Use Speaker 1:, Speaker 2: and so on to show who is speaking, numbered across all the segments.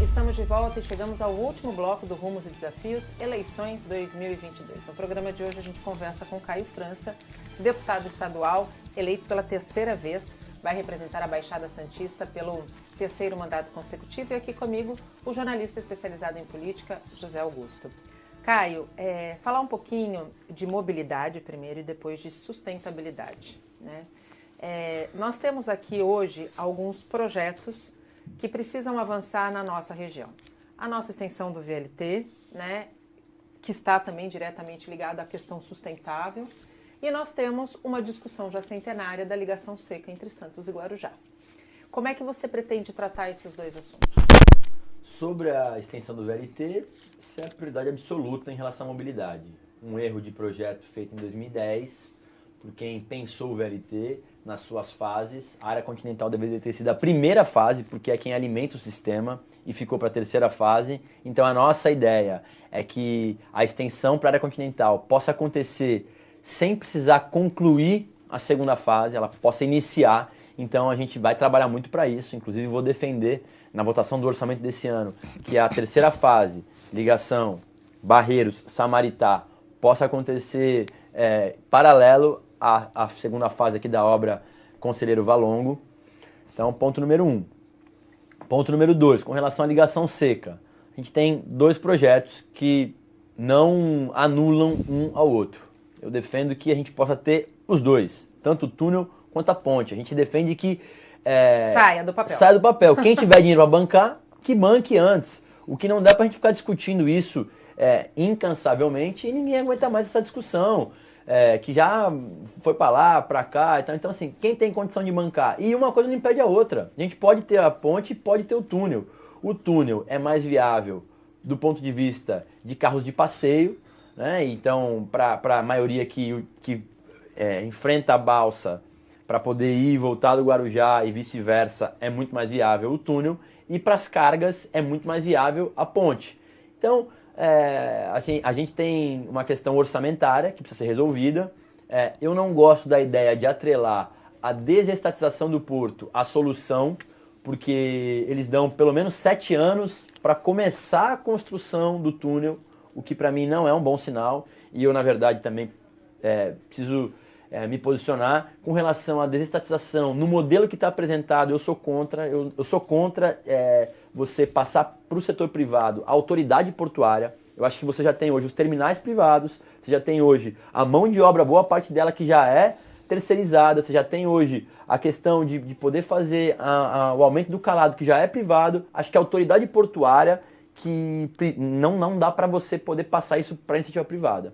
Speaker 1: Estamos de volta e chegamos ao último bloco do Rumos e Desafios, Eleições 2022. No programa de hoje a gente conversa com Caio França, deputado estadual, eleito pela terceira vez, vai representar a Baixada Santista pelo terceiro mandato consecutivo. E aqui comigo o jornalista especializado em política, José Augusto. Caio, falar um pouquinho de mobilidade primeiro e depois de sustentabilidade, né? Nós temos aqui hoje alguns projetos que precisam avançar na nossa região. A nossa extensão do VLT, né, que está também diretamente ligada à questão sustentável, e nós temos uma discussão já centenária da ligação seca entre Santos e Guarujá. Como é que você pretende tratar esses dois assuntos?
Speaker 2: Sobre a extensão do VLT, isso é a prioridade absoluta em relação à mobilidade. Um erro de projeto feito em 2010, por quem pensou o VLT nas suas fases. A área continental deveria ter sido a primeira fase, porque é quem alimenta o sistema, e ficou para a terceira fase. Então a nossa ideia é que a extensão para a área continental possa acontecer sem precisar concluir a segunda fase, ela possa iniciar. Então a gente vai trabalhar muito para isso, inclusive vou defender na votação do orçamento desse ano que a terceira fase, ligação Barreiros-Samaritá, possa acontecer paralelo à segunda fase aqui da obra Conselheiro Valongo. Então, ponto número 1. Ponto número 2, com relação à ligação seca. A gente tem dois projetos que não anulam um ao outro. Eu defendo que a gente possa ter os dois, tanto o túnel quanto a ponte. A gente defende que
Speaker 1: saia do papel.
Speaker 2: Saia do papel. Quem tiver dinheiro para bancar, que banque antes. O que não dá para a gente ficar discutindo isso incansavelmente e ninguém aguenta mais essa discussão. Que já foi para lá, para cá e tal. Então, assim, quem tem condição de bancar? E uma coisa não impede a outra. A gente pode ter a ponte e pode ter o túnel. O túnel é mais viável do ponto de vista de carros de passeio, né? Então, para a maioria que enfrenta a balsa para poder ir e voltar do Guarujá e vice-versa, é muito mais viável o túnel. E para as cargas é muito mais viável a ponte. Então, a gente tem uma questão orçamentária que precisa ser resolvida. Eu não gosto da ideia de atrelar a desestatização do porto à solução, porque eles dão pelo menos 7 anos para começar a construção do túnel, o que para mim não é um bom sinal. E eu, na verdade, também preciso me posicionar com relação à desestatização. No modelo que está apresentado, eu sou contra. Eu sou contra você passar para o setor privado a autoridade portuária. Eu acho que você já tem hoje os terminais privados, você já tem hoje a mão de obra, boa parte dela que já é terceirizada, você já tem hoje a questão de poder fazer o aumento do calado que já é privado. Acho que a autoridade portuária que não dá para você poder passar isso para a iniciativa privada.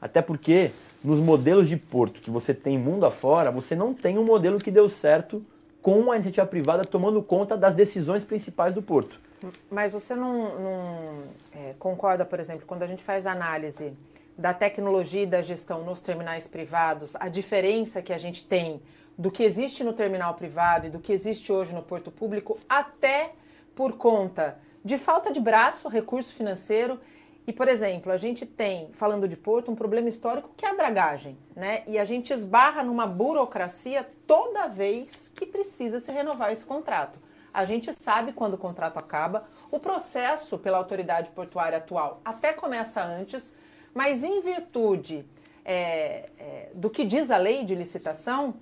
Speaker 2: Até porque nos modelos de porto que você tem mundo afora, você não tem um modelo que deu certo com a iniciativa privada tomando conta das decisões principais do porto.
Speaker 1: Mas você não concorda, por exemplo, quando a gente faz análise da tecnologia e da gestão nos terminais privados, a diferença que a gente tem do que existe no terminal privado e do que existe hoje no porto público, até por conta de falta de braço, recurso financeiro. E, por exemplo, a gente tem, falando de porto, um problema histórico que é a dragagem, né? E a gente esbarra numa burocracia toda vez que precisa se renovar esse contrato. A gente sabe quando o contrato acaba, o processo pela autoridade portuária atual até começa antes, mas em virtude do que diz a lei de licitação,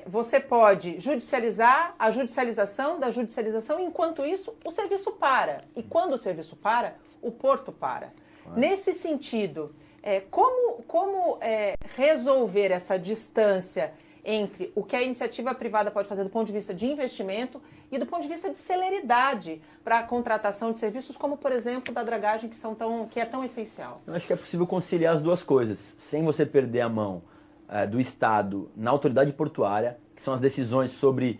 Speaker 1: você pode judicializar a judicialização da judicialização, enquanto isso o serviço para. E quando o serviço para, o porto para. Nesse sentido, como resolver essa distância entre o que a iniciativa privada pode fazer do ponto de vista de investimento e do ponto de vista de celeridade para a contratação de serviços, como, por exemplo, da dragagem, que é tão essencial?
Speaker 2: Eu acho que é possível conciliar as duas coisas, sem você perder a mão do Estado na autoridade portuária, que são as decisões sobre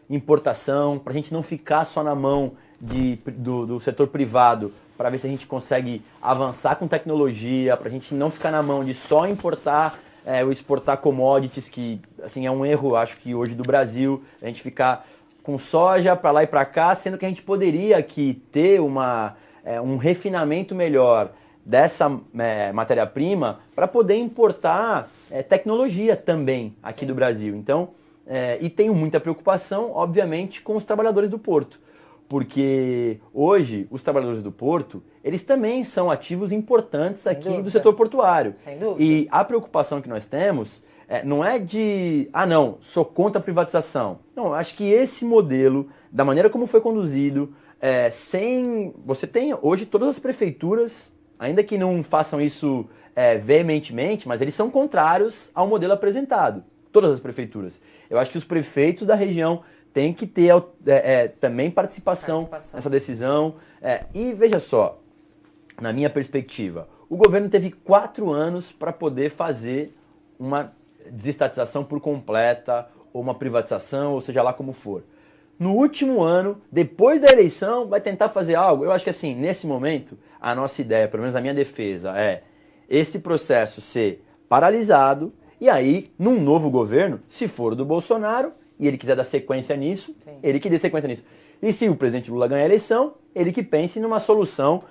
Speaker 2: importação, para a gente não ficar só na mão do setor privado, para ver se a gente consegue avançar com tecnologia, para a gente não ficar na mão de só importar ou exportar commodities, que assim, é um erro, acho que hoje do Brasil, a gente ficar com soja para lá e para cá, sendo que a gente poderia aqui ter um refinamento melhor dessa matéria-prima para poder importar tecnologia também aqui do Brasil. Então, e tenho muita preocupação, obviamente, com os trabalhadores do porto. Porque hoje os trabalhadores do porto, eles também são ativos importantes
Speaker 1: Sem
Speaker 2: aqui
Speaker 1: dúvida.
Speaker 2: do setor portuário.
Speaker 1: Sem dúvida.
Speaker 2: E a preocupação que nós temos não é de, não, sou contra a privatização. Não, acho que esse modelo, da maneira como foi conduzido, você tem hoje todas as prefeituras, ainda que não façam isso veementemente, mas eles são contrários ao modelo apresentado. Todas as prefeituras. Eu acho que os prefeitos da região têm que ter também participação nessa decisão. E veja só, na minha perspectiva, o governo teve 4 anos para poder fazer uma desestatização por completa, ou uma privatização, ou seja lá como for. No último ano, depois da eleição, vai tentar fazer algo. Eu acho que assim, nesse momento, a nossa ideia, pelo menos a minha defesa, é esse processo ser paralisado e aí, num novo governo, se for do Bolsonaro, e ele quiser dar sequência nisso,
Speaker 1: Sim.
Speaker 2: ele que dê sequência nisso. E se o presidente Lula ganhar a eleição, ele que pense numa solução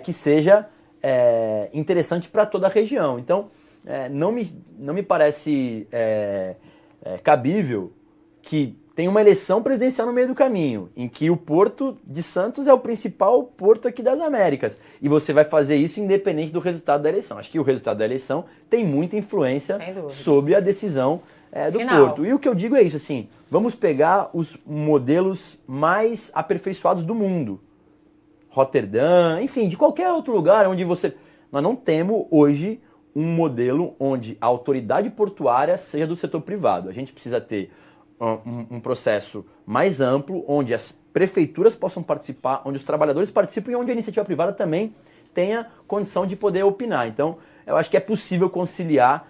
Speaker 2: que seja interessante para toda a região. Então, não me parece cabível que tem uma eleição presidencial no meio do caminho, em que o Porto de Santos é o principal porto aqui das Américas. E você vai fazer isso independente do resultado da eleição. Acho que o resultado da eleição tem muita influência sobre a decisão do Porto. E o que eu digo é isso, assim, vamos pegar os modelos mais aperfeiçoados do mundo. Roterdã, enfim, de qualquer outro lugar onde você... Nós não temos hoje um modelo onde a autoridade portuária seja do setor privado. A gente precisa ter um processo mais amplo, onde as prefeituras possam participar, onde os trabalhadores participem e onde a iniciativa privada também tenha condição de poder opinar. Então, eu acho que é possível conciliar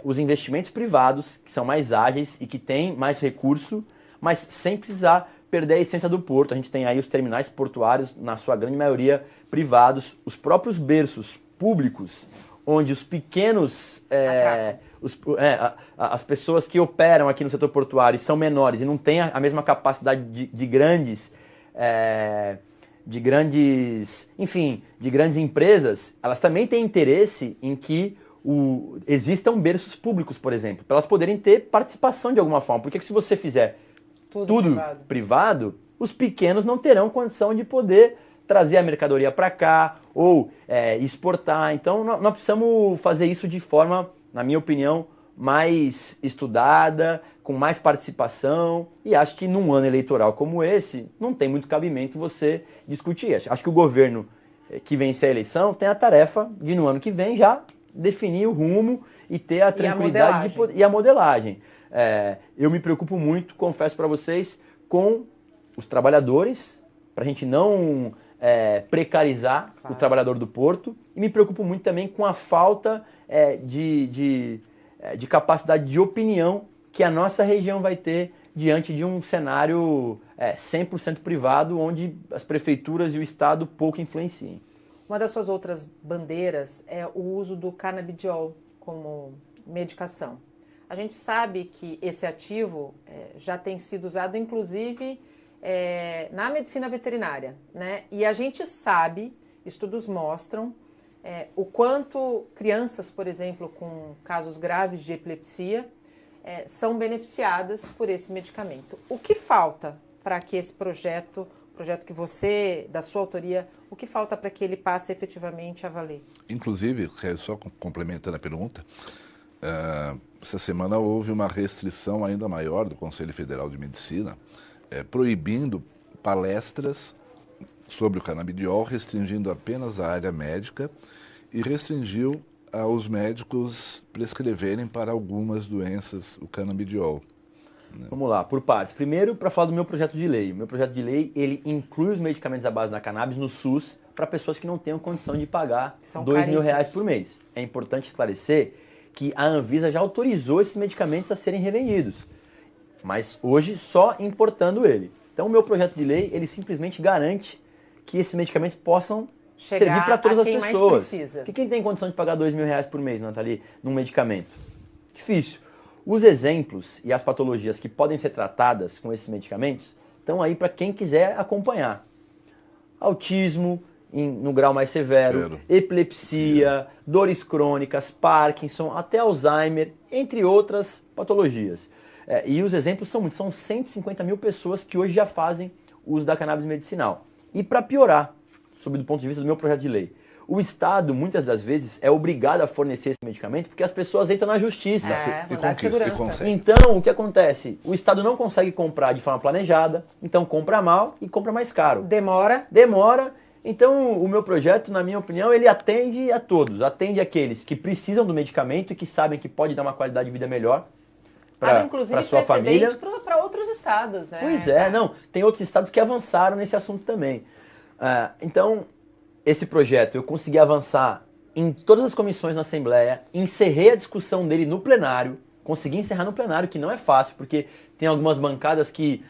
Speaker 2: os investimentos privados, que são mais ágeis e que têm mais recurso, mas sem precisar perder a essência do porto. A gente tem aí os terminais portuários, na sua grande maioria, privados, os próprios berços públicos, onde os pequenos... as pessoas que operam aqui no setor portuário são menores e não têm a mesma capacidade de grandes empresas, elas também têm interesse em que existam berços públicos, por exemplo, para elas poderem ter participação de alguma forma. Porque se você fizer tudo privado, os pequenos não terão condição de poder trazer a mercadoria para cá ou exportar. Então, nós precisamos fazer isso de forma, na minha opinião, mais estudada, com mais participação, e acho que num ano eleitoral como esse, não tem muito cabimento você discutir isso. Acho que o governo que vencer a eleição tem a tarefa de, no ano que vem, já definir o rumo e ter a tranquilidade e a modelagem. Eu me preocupo muito, confesso para vocês, com os trabalhadores, para a gente não precarizar o trabalhador do porto, e me preocupo muito também com a falta de capacidade de opinião que a nossa região vai ter diante de um cenário 100% privado, onde as prefeituras e o Estado pouco influenciam.
Speaker 1: Uma das suas outras bandeiras é o uso do canabidiol como medicação. A gente sabe que esse ativo já tem sido usado, inclusive, na medicina veterinária, né? E a gente sabe, estudos mostram, o quanto crianças, por exemplo, com casos graves de epilepsia, são beneficiadas por esse medicamento. O que falta para que esse projeto que você, da sua autoria, o que falta para que ele passe efetivamente a valer?
Speaker 3: Inclusive, só complementando a pergunta, essa semana houve uma restrição ainda maior do Conselho Federal de Medicina, proibindo palestras sobre o canabidiol, restringindo apenas a área médica e restringiu aos médicos prescreverem para algumas doenças o canabidiol.
Speaker 2: Vamos lá, por partes. Primeiro, para falar do meu projeto de lei. O meu projeto de lei, ele inclui os medicamentos à base da cannabis no SUS para pessoas que não tenham condição de pagar R$2.000 por mês. É importante esclarecer que a Anvisa já autorizou esses medicamentos a serem revendidos, mas hoje só importando ele. Então, o meu projeto de lei, ele simplesmente garante que esses medicamentos possam servir para todas as pessoas. Porque quem tem condição de pagar R$2.000 por mês, Nathalie, num medicamento? Difícil. Os exemplos e as patologias que podem ser tratadas com esses medicamentos estão aí para quem quiser acompanhar. Autismo no grau mais severo, epilepsia, dores crônicas, Parkinson, até Alzheimer, entre outras patologias. E os exemplos são muitos, são 150 mil pessoas que hoje já fazem o uso da cannabis medicinal. E para piorar, sob o ponto de vista do meu projeto de lei, o Estado, muitas das vezes, é obrigado a fornecer esse medicamento porque as pessoas entram na justiça.
Speaker 3: E conquista, e consegue.
Speaker 2: Então, o que acontece? O Estado não consegue comprar de forma planejada, então compra mal e compra mais caro.
Speaker 1: Demora.
Speaker 2: Então, o meu projeto, na minha opinião, ele atende a todos. Atende aqueles que precisam do medicamento e que sabem que pode dar uma qualidade de vida melhor para a sua família.
Speaker 1: Para outros estados, né?
Speaker 2: Pois é, não. Tem outros estados que avançaram nesse assunto também. Então, esse projeto, eu consegui avançar em todas as comissões na Assembleia, encerrei a discussão dele no plenário, consegui encerrar no plenário, que não é fácil, porque tem algumas bancadas que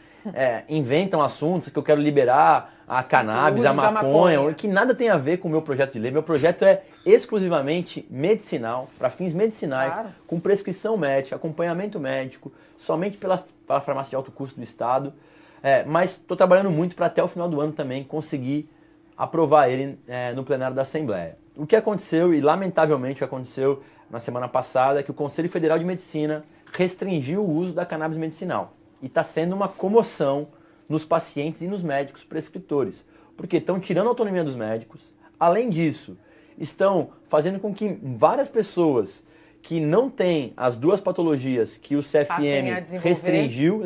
Speaker 2: inventam assuntos que eu quero liberar a cannabis, a maconha, que nada tem a ver com o meu projeto de lei. Meu projeto é exclusivamente medicinal, para fins medicinais, claro, com prescrição médica, acompanhamento médico, somente pela farmácia de alto custo do Estado. Mas estou trabalhando muito para até o final do ano também conseguir aprovar ele no plenário da Assembleia. O que aconteceu, e lamentavelmente o que aconteceu na semana passada, é que o Conselho Federal de Medicina restringiu o uso da cannabis medicinal. E está sendo uma comoção nos pacientes e nos médicos prescritores, porque estão tirando a autonomia dos médicos. Além disso, estão fazendo com que várias pessoas que não têm as duas patologias que o CFM restringiu,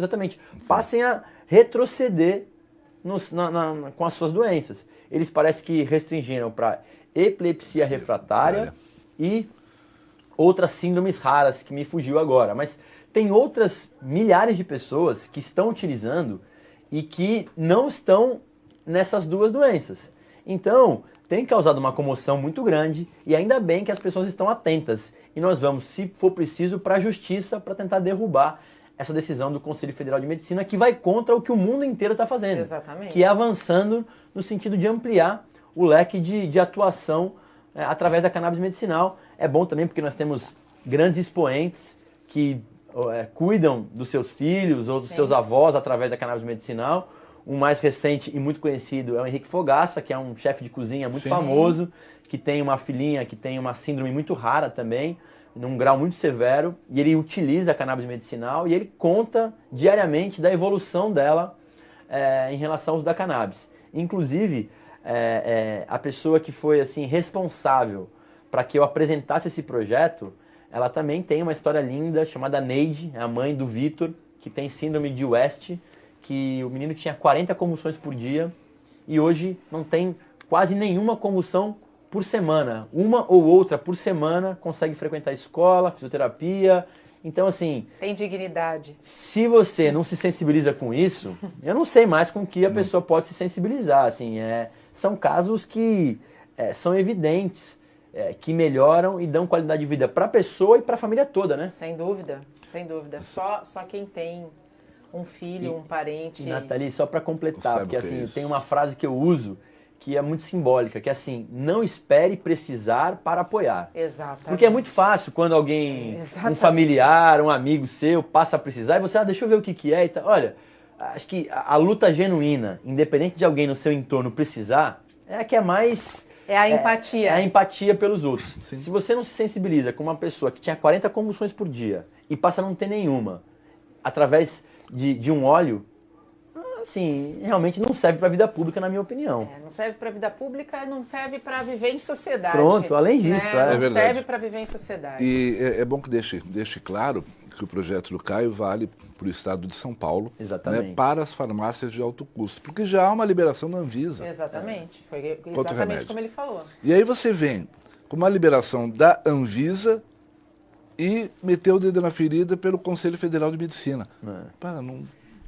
Speaker 2: passem a retroceder com as suas doenças. Eles parecem que restringiram para epilepsia refratária e outras síndromes raras que me fugiu agora. Mas tem outras milhares de pessoas que estão utilizando e que não estão nessas duas doenças. Então, tem causado uma comoção muito grande e ainda bem que as pessoas estão atentas. E nós vamos, se for preciso, para a justiça para tentar derrubar essa decisão do Conselho Federal de Medicina, que vai contra o que o mundo inteiro está fazendo.
Speaker 1: Exatamente.
Speaker 2: Que é avançando no sentido de ampliar o leque de atuação através da cannabis medicinal. É bom também porque nós temos grandes expoentes que cuidam dos seus filhos ou dos seus avós através da cannabis medicinal. O mais recente e muito conhecido é o Henrique Fogaça, que é um chefe de cozinha muito famoso, que tem uma filhinha que tem uma síndrome muito rara também, num grau muito severo, e ele utiliza a cannabis medicinal e ele conta diariamente da evolução dela em relação ao uso da cannabis. Inclusive, a pessoa que foi assim responsável para que eu apresentasse esse projeto, ela também tem uma história linda chamada Neide, a mãe do Vitor, que tem síndrome de West, que o menino tinha 40 convulsões por dia e hoje não tem quase nenhuma convulsão por semana. Uma ou outra por semana consegue frequentar a escola, fisioterapia. Então, assim...
Speaker 1: Tem dignidade.
Speaker 2: Se você não se sensibiliza com isso, eu não sei mais com que a pessoa pode se sensibilizar. Assim, são casos que são evidentes, que melhoram e dão qualidade de vida para a pessoa e para a família toda, né?
Speaker 1: Sem dúvida, sem dúvida. Só quem tem um filho, um parente...
Speaker 2: E, Nathalie, só para completar, porque assim, tem uma frase que eu uso que é muito simbólica, que é assim, não espere precisar para apoiar.
Speaker 1: Exatamente.
Speaker 2: Porque é muito fácil quando alguém, um familiar, um amigo seu, passa a precisar, e você, deixa eu ver o que é e tal. Olha, acho que a luta genuína, independente de alguém no seu entorno precisar, é a que é mais...
Speaker 1: É a empatia.
Speaker 2: É a empatia pelos outros.
Speaker 3: Sim.
Speaker 2: Se você não se sensibiliza com uma pessoa que tinha 40 convulsões por dia e passa a não ter nenhuma, através de um óleo, assim, realmente não serve para a vida pública, na minha opinião.
Speaker 1: Não serve para a vida pública, não serve para viver em sociedade.
Speaker 2: Pronto, além disso.
Speaker 1: Não serve para viver em sociedade.
Speaker 3: E é bom que deixe claro que o projeto do Caio vale para o estado de São Paulo,
Speaker 2: exatamente,
Speaker 3: né, para as farmácias de alto custo, porque já há uma liberação da Anvisa.
Speaker 1: Exatamente, foi exatamente como ele falou.
Speaker 3: E aí você vem com uma liberação da Anvisa e meteu o dedo na ferida pelo Conselho Federal de Medicina.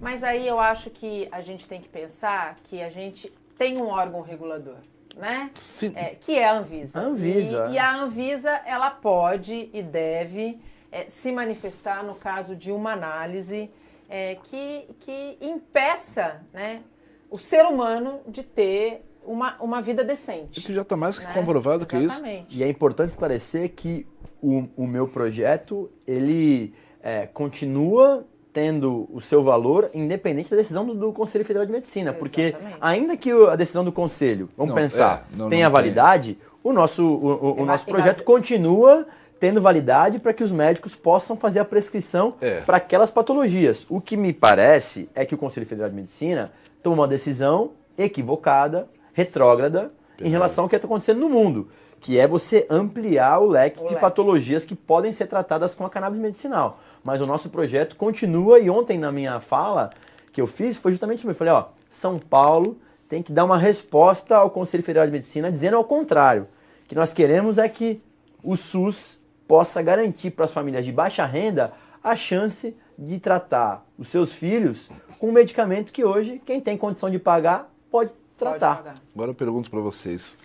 Speaker 1: Mas aí eu acho que a gente tem que pensar que a gente tem um órgão regulador, né?
Speaker 3: Sim.
Speaker 1: Que é a Anvisa.
Speaker 2: A Anvisa.
Speaker 1: E a Anvisa, ela pode e deve se manifestar no caso de uma análise que impeça, né, o ser humano de ter uma vida decente.
Speaker 3: Que já está mais que comprovado que isso.
Speaker 2: E é importante esclarecer que o meu projeto, ele continua tendo o seu valor independente da decisão do Conselho Federal de Medicina. Porque ainda que a decisão do Conselho, tenha validade, o nosso projeto continua tendo validade para que os médicos possam fazer a prescrição para aquelas patologias. O que me parece é que o Conselho Federal de Medicina toma uma decisão equivocada, retrógrada, em relação ao que está acontecendo no mundo, que é você ampliar o leque de patologias que podem ser tratadas com a cannabis medicinal. Mas o nosso projeto continua, e ontem na minha fala que eu fiz foi justamente isso. Eu falei, São Paulo tem que dar uma resposta ao Conselho Federal de Medicina dizendo ao contrário. O que nós queremos é que o SUS possa garantir para as famílias de baixa renda a chance de tratar os seus filhos com um medicamento que hoje quem tem condição de pagar pode tratar.
Speaker 3: Agora eu pergunto para vocês.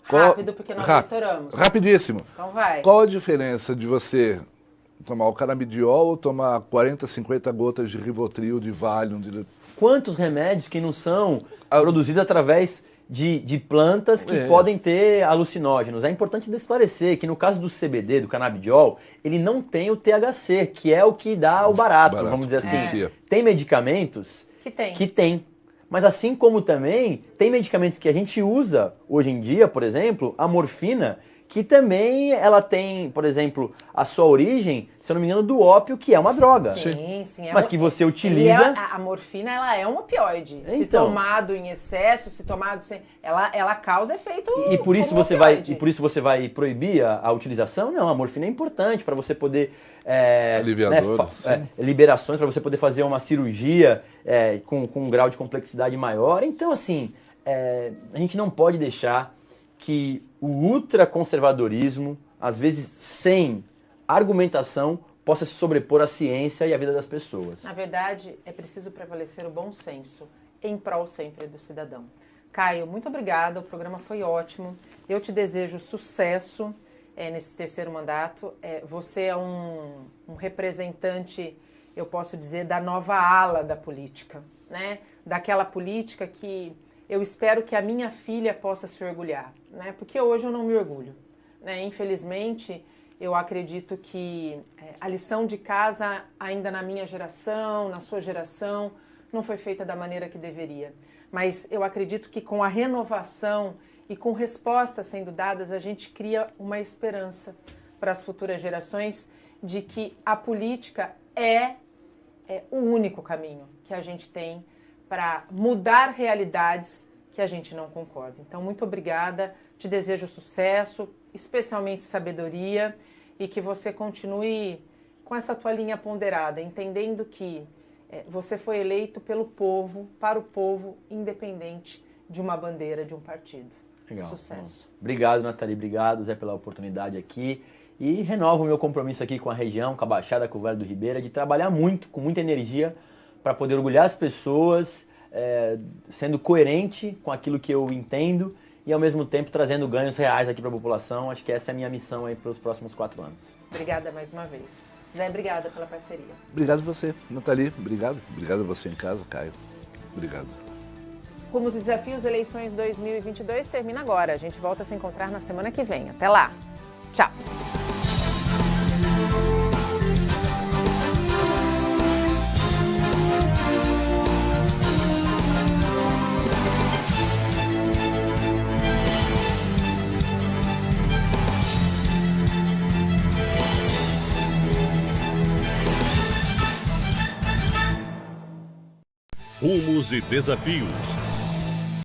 Speaker 1: Rápido, porque nós estouramos.
Speaker 3: Rapidíssimo.
Speaker 1: Então vai.
Speaker 3: Qual a diferença de você tomar o canabidiol ou tomar 40, 50 gotas de Rivotril, de Valium?
Speaker 2: Quantos remédios que não são produzidos através de plantas que podem ter alucinógenos? É importante esclarecer que no caso do CBD, do canabidiol, ele não tem o THC, que é o que dá o barato, vamos dizer assim. Tem medicamentos que tem. Mas assim como também tem medicamentos que a gente usa hoje em dia, por exemplo, a morfina, que também ela tem, por exemplo, a sua origem, se eu não me engano, do ópio, que é uma droga.
Speaker 1: Sim.
Speaker 2: Mas que você utiliza...
Speaker 1: A morfina, ela é um opioide. Se tomado em excesso, se tomado sem... Ela causa efeito
Speaker 2: e por isso
Speaker 1: como
Speaker 2: você
Speaker 1: opioide.
Speaker 2: E por isso você vai proibir a utilização? Não, a morfina é importante para você poder...
Speaker 3: Aliviador.
Speaker 2: Liberações, para você poder fazer uma cirurgia com um grau de complexidade maior. Então, assim, a gente não pode deixar que o ultraconservadorismo, às vezes sem argumentação, possa se sobrepor à ciência e à vida das pessoas.
Speaker 1: Na verdade, é preciso prevalecer o bom senso, em prol sempre do cidadão. Caio, muito obrigada, o programa foi ótimo. Eu te desejo sucesso nesse terceiro mandato. Você é um representante, eu posso dizer, da nova ala da política, né? Daquela política que eu espero que a minha filha possa se orgulhar, né? Porque hoje eu não me orgulho, né? Infelizmente, eu acredito que a lição de casa, ainda na minha geração, na sua geração, não foi feita da maneira que deveria. Mas eu acredito que com a renovação e com respostas sendo dadas, a gente cria uma esperança para as futuras gerações de que a política é o único caminho que a gente tem para mudar realidades que a gente não concorda. Então, muito obrigada, te desejo sucesso, especialmente sabedoria, e que você continue com essa tua linha ponderada, entendendo que você foi eleito pelo povo, para o povo, independente de uma bandeira, de um partido.
Speaker 2: Legal.
Speaker 1: Sucesso.
Speaker 2: Obrigado, Nathalie, obrigado, Zé, pela oportunidade aqui. E renovo o meu compromisso aqui com a região, com a Baixada, com o Vale do Ribeira, de trabalhar muito, com muita energia, para poder orgulhar as pessoas, sendo coerente com aquilo que eu entendo e, ao mesmo tempo, trazendo ganhos reais aqui para a população. Acho que essa é a minha missão aí para os próximos 4 anos.
Speaker 1: Obrigada mais uma vez. Zé, obrigada pela parceria.
Speaker 3: Obrigado a você, Nathalie. Obrigado. Obrigado a você em casa, Caio. Obrigado.
Speaker 1: Rumos e Desafios Eleições 2022 termina agora. A gente volta a se encontrar na semana que vem. Até lá. Tchau.
Speaker 4: Rumos e Desafios